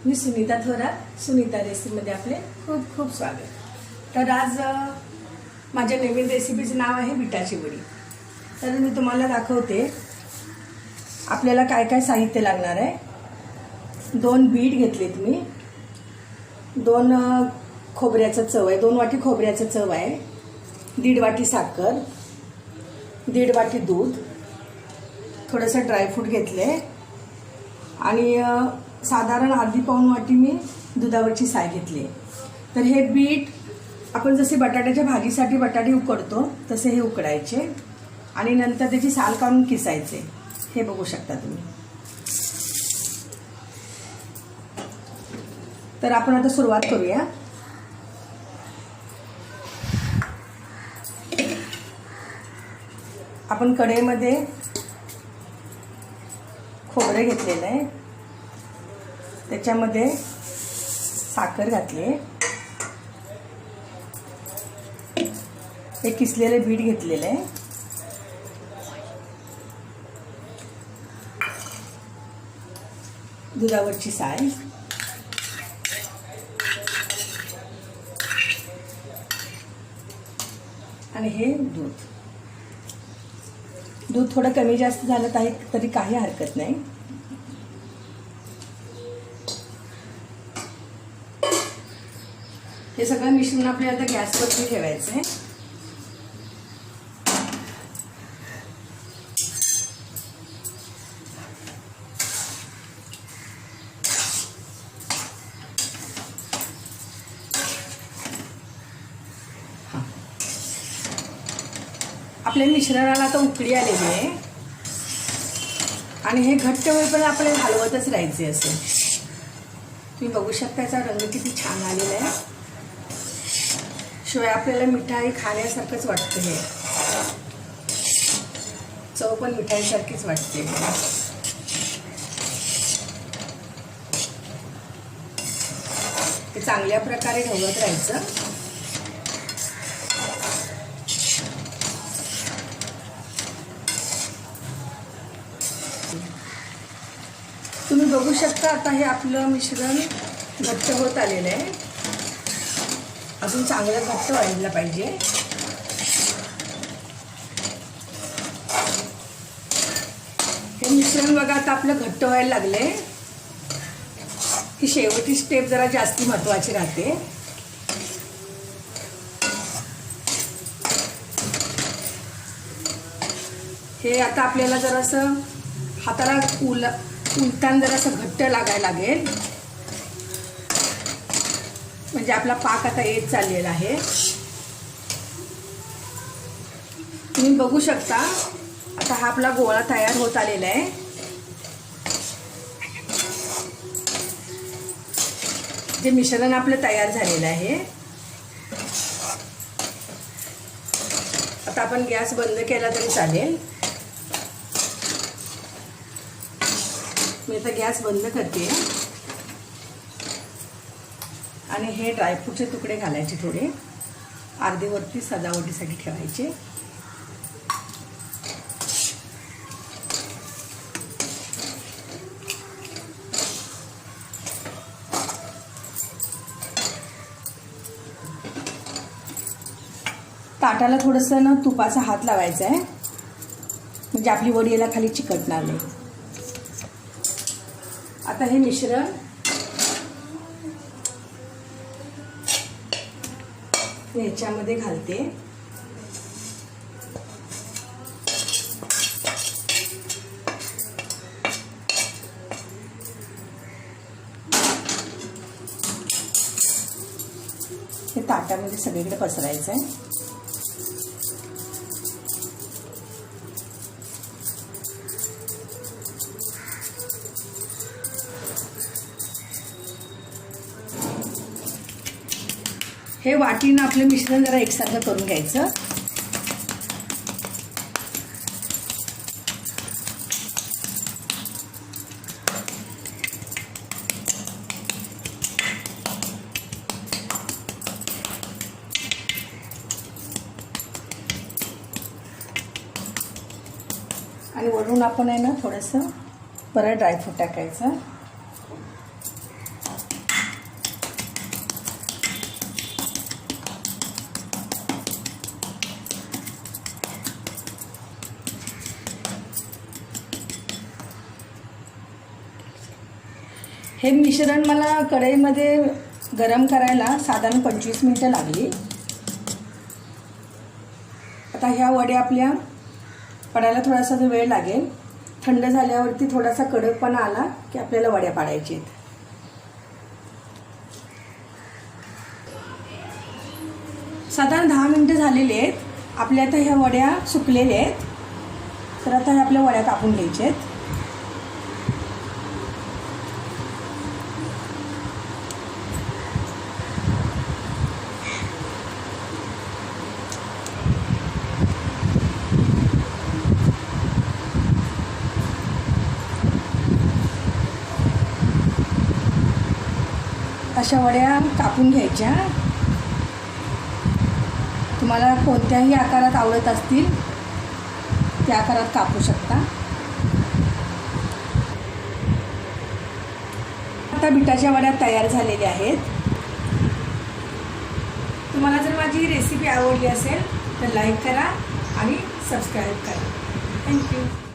मी सुनीता थोरात, सुनीता रेसिपीमध्ये आपले खूप खूप स्वागत. तर आज माझ्या नवीन रेसिपीचं नाव आहे बीटाची वडी. तर मी तुम्हाला दाखवते आपल्याला काय काय साहित्य लागणार आहे. 2 बीट घेतलेत मी, 2 खोबऱ्याचं चव आहे, 2 वाटी खोबऱ्याचं चव आहे, 1.5 वाटी साखर, 1.5 वाटी दूध, थोडंसं ड्रायफ्रूट घेतले आणि साधारण अर्धी पाऊण वाटी मी दुधावरची साय घेतली. तर हे बीट आपण जसे बटाट्याच्या भाजीसाठी बटाटे उकडतो तसे हे उकडायचे आणि नंतर त्याची साल काढून किसायचे. हे बघू शकता तुम्ही. तर आपण आता सुरुवात करूया. आपण कढईमध्ये खोबरे घेतलेलं आहे, त्याच्यामध्ये साखर घातली, हे किसलेले बीट घेतलेले आहे, दुधावरची साय आणि हे दूध. दूध थोडं कमी जास्त झालं तरी काही हरकत नाही. हे सगळं मिश्रण आपल्याला आता गॅसवरती ठेवायचं आहे. आपल्या मिश्रणाला आता उकळी आलेली आहे आणि हे घट्ट होईपर्यंत आपल्याला हलवतच राहायचे. असे तुम्ही बघू शकता, याचा रंग किती छान आलेला आहे. शिवाय आपल्याला मिठाई खाण्यासारखंच वाटतं. हे चव पण मिठाईसारखीच वाटते. ते चांगल्या प्रकारे ढवळत राहायचं. तुम्ही बघू शकता आता हे आपलं मिश्रण घट्ट होत आलेलं आहे. अजून चांगलं घट्ट व्हायला पाहिजे. हे मिश्रण बघा आता आपलं घट्ट व्हायला लागले. ही शेवटची स्टेप जरा जास्ती महत्वाची राहते. हे आता आपल्याला जरासं हाताला उलटान जरासं घट्ट लागायला लागेल, म्हणजे आपला पाक आता येत चाललेला आहे. तुम्ही बघू शकता आता हा आपला गोळा तयार होत आलेला आहे. जे मिश्रण आपलं तयार झालेलं आहे. आता आपण गॅस बंद केला तरी चालेल. मी आता गॅस बंद करते आणि हे ड्रायफ्रूटचे तुकडे घालायचे, थोडे अर्धेवरती सजावटीसाठी ठेवायचे. ताटाला थोडंसं ना तुपाचा हात लावायचा आहे, म्हणजे आपली वडी याला खाली चिकटणार नाही. आता हे मिश्रण ह्याच्यामध्ये घालते. हे ताटामध्ये सगळीकडे पसरायचं आहे. हे वाटीनं आपलं मिश्रण जरा एकसारखं करून घ्यायचं. आणि वरून आपण आहे ना थोडंसं परत ड्रायफ्रूट टाकायचं. हे मिश्रण मला कढईमध्ये गरम करायला साधारण 25 मिनिटं लागली. आता ह्या वड्या आपल्या पडायला थोडासा वेळ लागेल. थंड झाल्यावरती थोडासा कडकपणा आला की आपल्याला वड्या पाडायच्या आहेत. साधारण 10 मिनिटं झालेली आहेत. आपल्या आता ह्या वड्या सुकलेल्या आहेत. तर आता ह्या आपल्या वड्या कापून घ्यायच्या आहेत. अशा वड्या कापून घ्यायच्या. तुम्हाला कोणत्याही आकारात आवडत असतील त्या आकारात कापू शकता. आता बीटाच्या वड्या तयार झालेल्या आहेत. तुम्हाला जर माझी ही रेसिपी आवडली असेल तर लाईक करा आणि सबस्क्राईब करा. थँक्यू.